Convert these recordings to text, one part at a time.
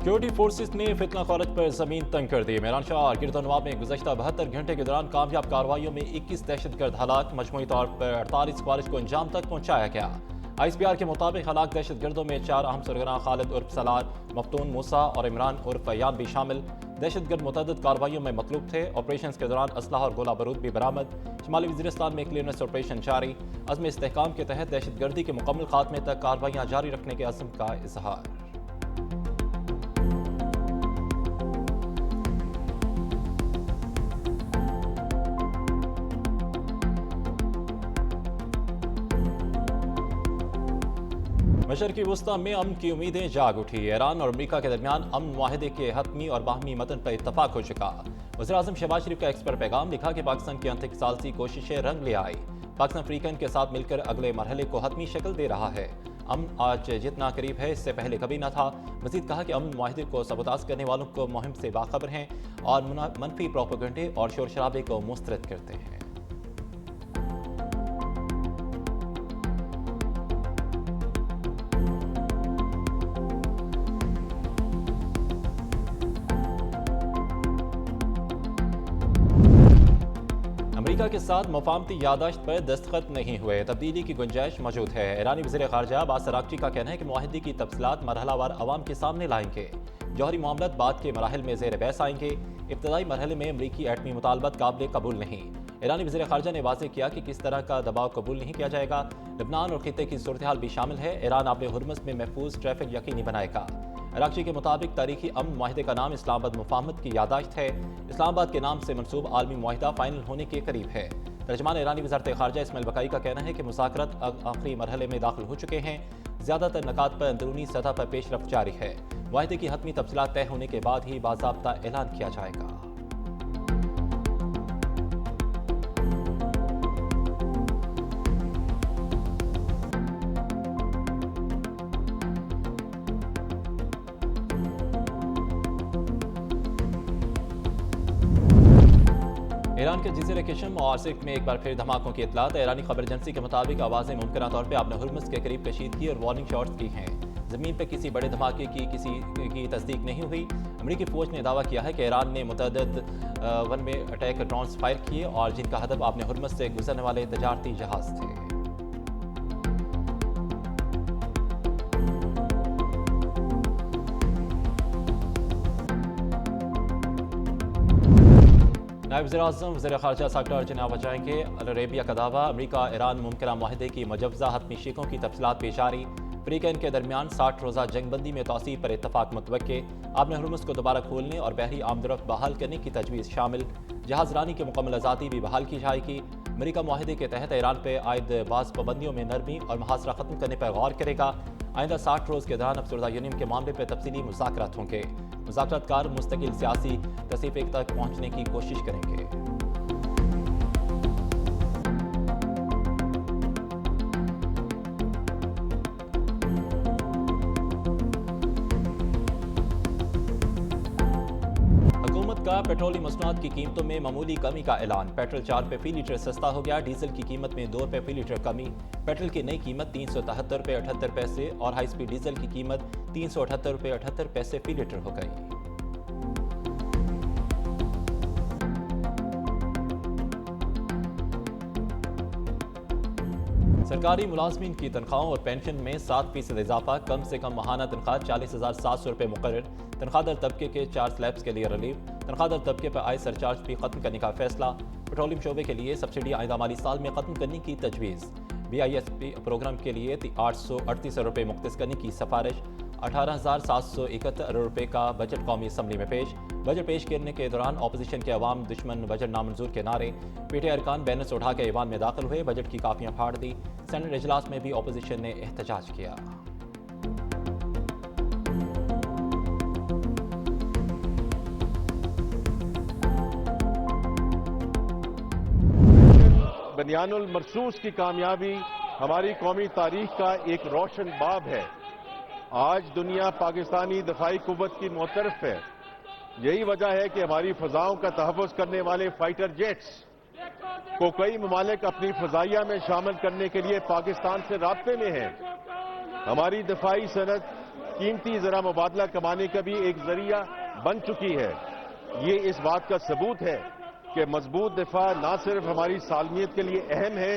Security forces ने फितना college पर जमीन तंग कर दी। मेरान शाह और गिरदनवाब में गुज़श्ता 72 घंटे के दौरान कामयाब कार्रवाइयों में 21 दहशतगर्द हलाक, मजमूई तौर पर 48 कॉलेज को अंजाम तक पहुंचाया गया। ISPR के मुताबिक हलाक दहशतगर्दों में 4 अहम सरगना खालिद उर्फ सलार, मफ्तून मूसा और इमरान उर्फ फैयान भी शामिल। दहशतगर्द मुतअद्दिद कार्रवाइयों में मतलूब थे। ऑपरेशन के दौरान असलहा और गोला बारूद भी बरामद। शुमाली वज़ीरिस्तान में क्लियरेंस ऑपरेशन जारी। अज़्म इस्तेहकाम के तहत दहशतगर्दी के मुकम्मल खात्मे तक कार्रवाइयाँ जारी रखने के अज़्म का इज़हार। मशरक़ी वस्ता में अमन की उम्मीदें जाग उठी। ईरान और अमरीका के दरमियान अमन मुआहदे के हतमी और बाहमी मतन पर इत्तफाक हो चुका। वज़ीर-ए-आज़म शहबाज शरीफ का एक्सपर्ट पैगाम लिखा कि पाकिस्तान की अंतसालसी कोशिशें रंग ले आई। पाकिस्तान अफ्रीकन के साथ मिलकर अगले मरहले को हतमी शक्ल दे रहा है। अमन आज जितना करीब है इससे पहले कभी न था। मज़ीद कहा कि अमन मुआहदे को सबूताज करने वालों को मुहिम से बाखबर हैं और मनफी प्रोपेगेंडे और शोर शराबे को मुस्तरद करते हैं। अमेरिका के साथ मुफाहमती यादाश्त पर दस्तखत नहीं हुए, तब्दीली की गुंजाइश मौजूद है। ईरानी वज़ीर ख़ारजा अब्बास अराग़ची का कहना है कि मुआहदे की तफसीलात मरहलावार अवाम के सामने लाएंगे। जौहरी मामलात बाद के मराहिल में ज़ेर बहस आएंगे। इब्तदाई मरहले में अमरीकी एटमी मुतालबात काबिल कबूल नहीं। ईरानी वज़ीर ख़ारजा ने वाज़ेह किया कि किस तरह का दबाव कबूल नहीं किया जाएगा। लबनान और खित्ते की सूरत हाल भी शामिल है। ईरान आब हुर्मुज़ में महफूज ट्रैफिक यकीनी बनाएगा। अराग़ची के मुताबिक तारीखी अमन मुआहदे का नाम इस्लामाबाद मुफाहमत की यादाश्त है। इस्लामाबाद के नाम से मनसूब आलमी मुआहदा फाइनल होने के करीब है। तर्जमान ईरानी वज़ारत ख़ारजा इस्माइल बकाई का कहना है कि मुज़ाकरात आखिरी मरहले में दाखिल हो चुके हैं। ज़्यादातर नकात पर अंदरूनी सतह पर पेशरफ्त जारी है। मुआहदे की हतमी तफसीलात तय होने के बाद ही बाज़ाब्ता ऐलान किया जाएगा। ईरान के जज़ीरा किशम और सिर्क में एक बार फिर धमाकों की इतलात। ईरानी खबर एजेंसी के मुताबिक आवाज़ें मुमकिन तौर पर आपने हुर्मुज़ के करीब कशीदगी और वार्निंग शॉट्स की हैं। ज़मीन पर किसी बड़े धमाके की किसी की तस्दीक नहीं हुई। अमरीकी फ़ौज ने दावा किया है कि ईरान ने मुतअद्दिद one way attack drones fire किए और जिनका हदफ आपने हुर्मुज़ से गुजरने वाले तजारती जहाज़ थे। नायब वज़ीर-ए-आज़म वज़ीर ख़ारजा साकटा जनाब जाएंगे। अल अरेबिया का दावा, अमरीका ईरान मुमकिन माहिदे की मुजव्वज़ा हतमी शिकों की तफसीलात पेश आ रही। अफ्रीकन के दरमियान 60 रोज़ा जंगबंदी में तौसीब पर इत्तफाक मुतवक्के। आपने हुर्मुज़ को दोबारा खोलने और बहरी आमदरफ्त बहाल करने की तजवीज़ शामिल। जहाज़ रानी की मुकम्मल आज़ादी भी बहाल की जाएगी। अमरीका मुआहदे के तहत ईरान पर आयद बाज़ पाबंदियों में नरमी और मुहासरा ख़त्म करने पर गौर करेगा। आइंदा 60 रोज़ के दौरान अफसरदा यूनियन के मामले पर तफसीली मुज़ाकरात होंगे। मुज़ाकरातकार मुस्तकिल सियासी तसीफ़े तक पहुँचने की कोशिश करेंगे। का पेट्रोलियम मसनूआत की कीमतों में मामूली कमी का ऐलान। पेट्रोल 4 रुपये फी लीटर सस्ता हो गया। डीजल की कीमत में 2 रुपये फी लीटर कमी। पेट्रोल की नई कीमत 373 रुपये 78 पैसे और हाई स्पीड डीजल की कीमत 378 रुपये 78 पैसे फी लीटर हो गई। सरकारी मुलाजमीन की तनख्वाहों और पेंशन में 7% इजाफा। कम से कम माहाना तनख्वाह 40,700 रुपये मुकर्रर। तनख्वाहदार तबके के 4 स्लैब्स के लिए रिलीफ। तनख्वाहदार तबके पर आय सरचार्ज भी खत्म करने का फैसला। पेट्रोलियम शोबे के लिए सब्सिडी आइंदा माली साल में खत्म करने की तजवीज़। BISP प्रोग्राम के लिए 838 रुपये मुख्तस करने की सिफारिश। 18,771 अरब रुपये का बजट कौमी असम्बली में पेश। बजट पेश करने के दौरान अपोजिशन के अवाम दुश्मन बजट नामंजूर के नारे। PTI अरकान बैनर्स उठा के ऐवान में दाखिल हुए। बजट की कापियां फाड़ दी। सेनेट इजलास में भी अपोजिशन ने एहतजाज किया। बनियानुल मरसूस की कामयाबी हमारी कौमी तारीख का एक रोशन बाब है। आज दुनिया पाकिस्तानी दफाई कुव्वत की मुतरफ है। यही वजह है कि हमारी फजाओं का तहफ़्फ़ुज़ करने वाले फाइटर जेट्स को कई ममालिक अपनी फजाइया में शामिल करने के लिए पाकिस्तान से राब्ते में हैं। हमारी दफाई सनत कीमती ज़रा मुबादला कमाने का भी एक ज़रिया बन चुकी है। ये इस बात का सबूत है कि मजबूत दिफा ना सिर्फ हमारी सालमियत के लिए अहम है,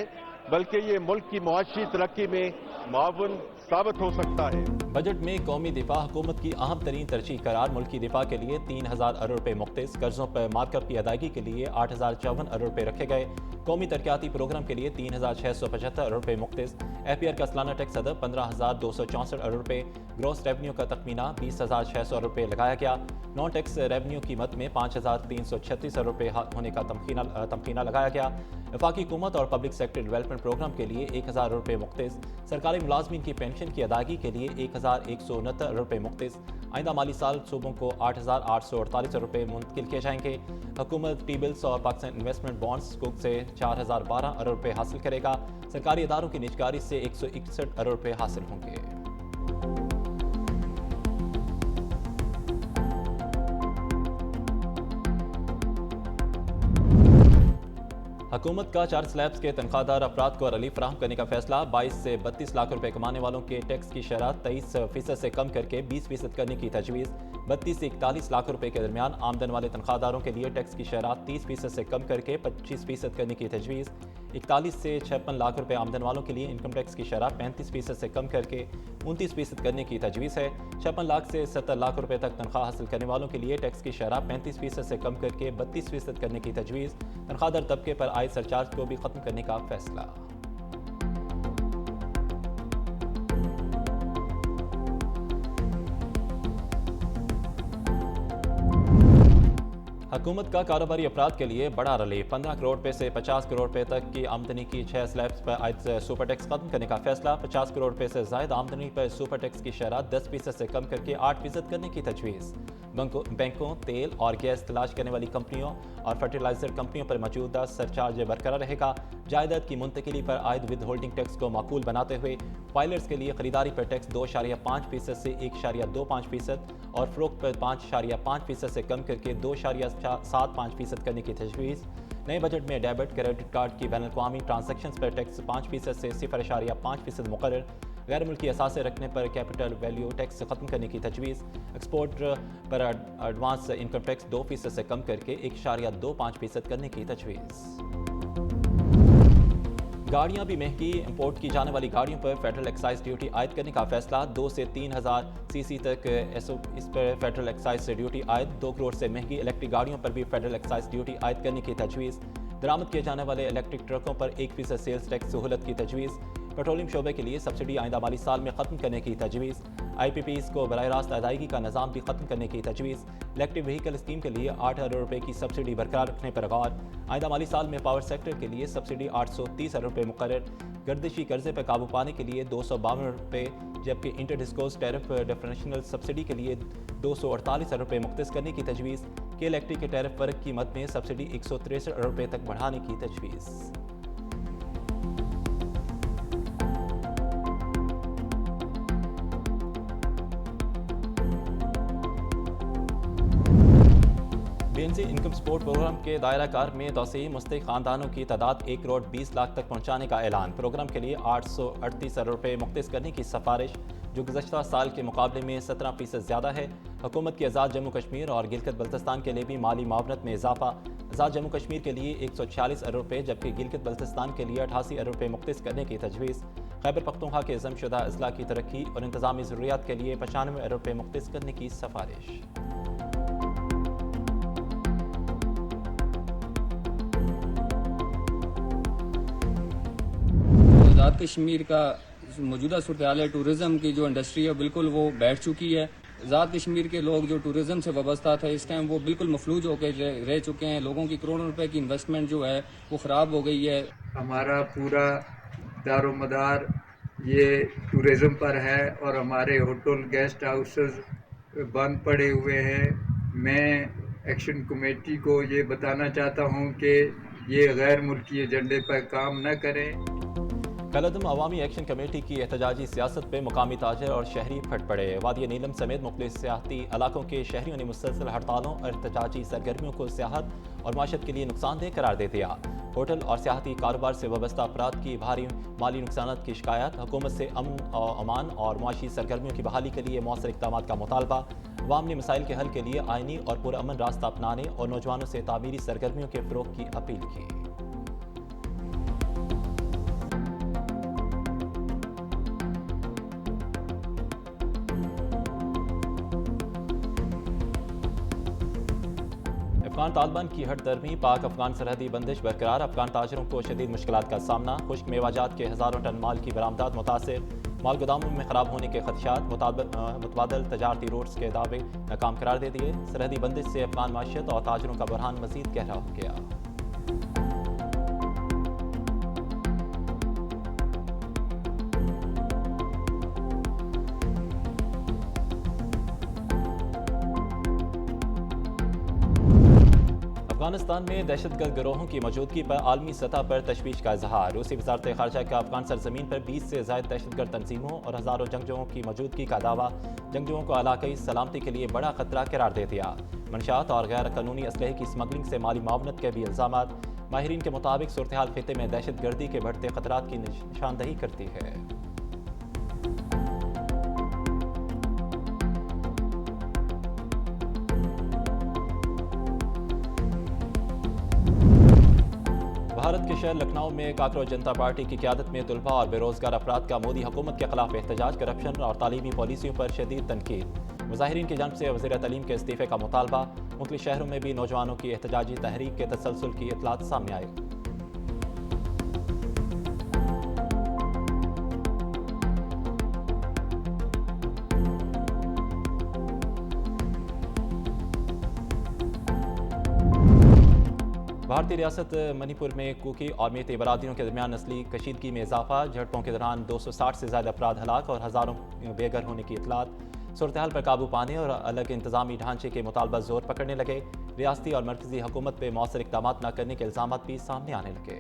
बल्कि ये मुल्क की मुआशी तरक्की में मावन साबित हो सकता है। बजट में कौमी दिफा हुकूमत की अहम तरीन तरजीह करार मुल्की दिफा के लिए 3000 अरब रुपये मुख्तस, कर्जों पर मार्कअप की अदायगी के लिए 8054 अरब रुपये रखे गए। कौमी तरक्याती प्रोग्राम के लिए 3675 अरब रुपये मुख्तस। FPR का सालाना टैक्स अदब 15,264 अरब रुपये। ग्रॉस रेवन्यू का तखमीना 20,600 अरब रुपये लगाया गया। नॉन टैक्स रेवन्यू कीमत में 5,336 अरब रुपये होने का तमखीना लगाया गया। वफाकी हुकूमत और पब्लिक सेक्टर डेवलपमेंट प्रोग्राम के लिए 1000 अरब रुपये मुख्तस। सरकारी मुलाजमीन की पेंशन की अदायगी के लिए 1169 अरब रुपये मुख्तस। आइंदा माली साल सूबों को 8,848 अरब रुपये मुंतकिल किए जाएंगे। हुकूमत टी बिल्स और पाकिस्तान इन्वेस्टमेंट बॉन्ड्स कुक से 4012 अरब रुपये हासिल करेगा। सरकारी इदारों की निजकारी से 161 अरब रुपये हासिल होंगे। हुकूमत का 4 स्लैब्स के तनख्वाहदार अफराद को रिलीफ फराहम करने का फैसला। 22 से 32 लाख रुपए कमाने वालों के टैक्स की शरह 23% से कम करके 20% करने की तजवीज़। 32 से 41 लाख रुपए के दरमियान आमदन वाले तनख्वाहदारों के लिए टैक्स की शरह 30% से कम करके 25% करने की तजवीज़। 41 से 56 लाख रुपए आमदन वालों के लिए इनकम टैक्स की शरह 35% से कम करके 29% करने की तजवीज़ है। 56 लाख से 70 लाख रुपए तक तनख्वाह हासिल करने वालों के लिए टैक्स की शरह 35% से कम करके 32% करने की तजवीज़। तनख्वाहदार तबके पर आय सरचार्ज को भी खत्म करने का फैसला। हुकूमत का कारोबारी अफराद के लिए बड़ा रिलीफ। 15 करोड़ रुपए से 50 करोड़ रुपए तक की आमदनी की 6 स्लैब्स पर आयद सुपर टैक्स खत्म करने का फैसला। 50 करोड़ रुपए से जायद आमदनी पर सुपर टैक्स की शरह 10% से कम करके 8% करने की तजवीज़। बैंकों, तेल और गैस तलाश करने वाली कंपनियों और फर्टिलाइजर कंपनियों पर मौजूदा सरचार्ज बरकरार रहेगा। जायदाद की मुंतकिली पर आयद विद होल्डिंग टैक्स को माकूल बनाते हुए फाइलर्स के लिए खरीदारी पर टैक्स 2.5% से 1.25% और फरोख्त पर 5.5% से कम करके 2.75% करने की तजवीज़। नए बजट में डेबिट क्रेडिट कार्ड की बैनुल-अक़वामी ट्रांजैक्शंस पर टैक्स 5% से 0.5% मुकर्रर। गैर मुल्की असासे रखने पर कैपिटल वैल्यू टैक्स खत्म करने की तजवीज़। एक्सपोर्ट पर एडवांस इनकम टैक्स 2% से कम करके 1.25% करने की तजवीज़। गाड़ियां भी महंगी। इंपोर्ट की जाने वाली गाड़ियों पर फेडरल एक्साइज ड्यूटी आयद करने का फैसला। 2 से 3,000 सीसी तक इस पर फेडरल एक्साइज ड्यूटी आयद। 2 करोड़ से महंगी इलेक्ट्रिक गाड़ियों पर भी फेडरल एक्साइज ड्यूटी आयद करने की तजवीज़। दरामद किए जाने वाले इलेक्ट्रिक ट्रकों पर 1% सेल्स टैक्स सहूलत की तजवीज़। पेट्रोलियम शोबे के लिए सब्सिडी आइंदा माली साल में खत्म करने की तजवीज़। IPPs को बराह रास्त अदायगी का निज़ाम भी खत्म करने की तजवीज़। इलेक्ट्रिक व्हीकल स्कीम के लिए 8 अरब रुपये की सब्सिडी बरकरार रखने पर गौर। आइंदा माली साल में पावर सेक्टर के लिए सब्सिडी 830 अरब रुपये मुकर्रर। गर्दिशी कर्जे पर काबू पाने के लिए 252 रुपये, जबकि inter discoms tariff differential subsidy के लिए 248 अरब रुपये मुख्तस करने की तजवीज़। के इलेक्ट्रिक के टैरिफ वर्ग कीमत में सब्सिडी 163 अरब रुपये तक बढ़ाने की तजवीज़। BNC इनकम सपोर्ट प्रोग्राम के दायरा कार में तोसी। मुस्तहिक खानदानों की तादाद 1 करोड़ 20 लाख तक पहुँचाने का ऐलान। प्रोग्राम के लिए 838 अरब रुपये मुख्तस करने की सिफारिश, जो गुज़श्ता साल के मुकाबले में 17% ज़्यादा है। हुकूमत की आज़ाद जम्मू कश्मीर और गिलगित बल्तिस्तान के लिए भी माली मावनत में इजाफा। आज़ाद जम्मू कश्मीर के लिए 146 अरब रुपये, जबकि गिलगित बल्तिस्तान के लिए 88 अरब रुपये मुख्तस करने की तजवीज़। खैबर पख्तूनख्वा के ज़मशुदा अजला की तरक्की और इंतज़ामी ज़रूरियात के लिए 95 अरब रुपये मुख्तस करने की सिफारिश। आज़ाद कश्मीर का मौजूदा सूरत हाल है, टूरिज़म की जो इंडस्ट्री है बिल्कुल वो बैठ चुकी है। आज़ाद कश्मीर के लोग जो टूरिज़म से वाबस्ता थे, इस टाइम वो बिल्कुल मफलूज होकर रह चुके हैं। लोगों की करोड़ों रुपए की इन्वेस्टमेंट जो है वो ख़राब हो गई है। हमारा पूरा दारोमदार ये टूरिज़म पर है और हमारे होटल गेस्ट हाउसेस बंद पड़े हुए हैं। मैं एक्शन कमेटी को ये बताना चाहता हूँ कि ये गैर मुल्की एजेंडे पर काम न करें। कलअदम अवामी एक्शन कमेटी की एहतजाजी सियासत पे मुकामी ताजर और शहरी फट पड़े। वादी नीलम समेत मुख्तलिफ सियाहती इलाकों के शहरियों ने मुसलसल हड़तालों और एहतजाजी सरगर्मियों को सियाहत और माशत के लिए नुकसानदेह करार दे दिया। ہوٹل اور سیاحتی کاروبار سے وابستہ افراد کی بھاری مالی نقصانات کی شکایت، حکومت سے امن و امان اور معاشی سرگرمیوں کی بحالی کے لیے مؤثر اقدامات کا مطالبہ، عوام نے مسائل کے حل کے لیے آئینی اور پرامن راستہ اپنانے اور نوجوانوں سے تعمیری سرگرمیوں کے فروغ کی اپیل کی۔ افغان طالبان کی ہٹ درمی، پاک افغان سرحدی بندش برقرار، افغان تاجروں کو شدید مشکلات کا سامنا، خشک میوہ کے ہزاروں ٹن مال کی برآمدات متاثر، مال گوداموں میں خراب ہونے کے خدشات، متبادل تجارتی روٹس کے دعوے ناکام قرار دے دیے، سرحدی بندش سے افغان معیشت اور تاجروں کا بحران مزید گہرا ہو گیا۔ افغانستان میں دہشت گرد گروہوں کی موجودگی پر عالمی سطح پر تشویش کا اظہار، روسی وزارت خارجہ کا افغان سرزمین پر 20 سے زائد دہشت گرد تنظیموں اور ہزاروں جنگجوؤں کی موجودگی کا دعویٰ، جنگجوؤں کو علاقائی سلامتی کے لیے بڑا خطرہ قرار دے دیا، منشیات اور غیر قانونی اسلحے کی اسمگلنگ سے مالی معاونت کے بھی الزامات، ماہرین کے مطابق صورتحال خطے میں دہشت گردی کے بڑھتے خطرات کی نشاندہی کرتی ہے۔ بھارت کے شہر لکھنؤ میں کاکروچ جنتا پارٹی کی قیادت میں طلباء اور بے روزگار افراد کا مودی حکومت کے خلاف احتجاج، کرپشن اور تعلیمی پالیسیوں پر شدید تنقید، مظاہرین کی جانب سے وزیر تعلیم کے استعفے کا مطالبہ، مختلف شہروں میں بھی نوجوانوں کی احتجاجی تحریک کے تسلسل کی اطلاعات سامنے آئی۔ بھارتی ریاست منی پور میں کوکی اور میتے برادریوں کے درمیان نسلی کشیدگی میں اضافہ، جھڑپوں کے دوران 260 سے زائد افراد ہلاک اور ہزاروں بے گھر ہونے کی اطلاعات، صورتحال پر قابو پانے اور الگ انتظامی ڈھانچے کے مطالبہ زور پکڑنے لگے، ریاستی اور مرکزی حکومت پہ مؤثر اقدامات نہ کرنے کے الزامات بھی سامنے آنے لگے۔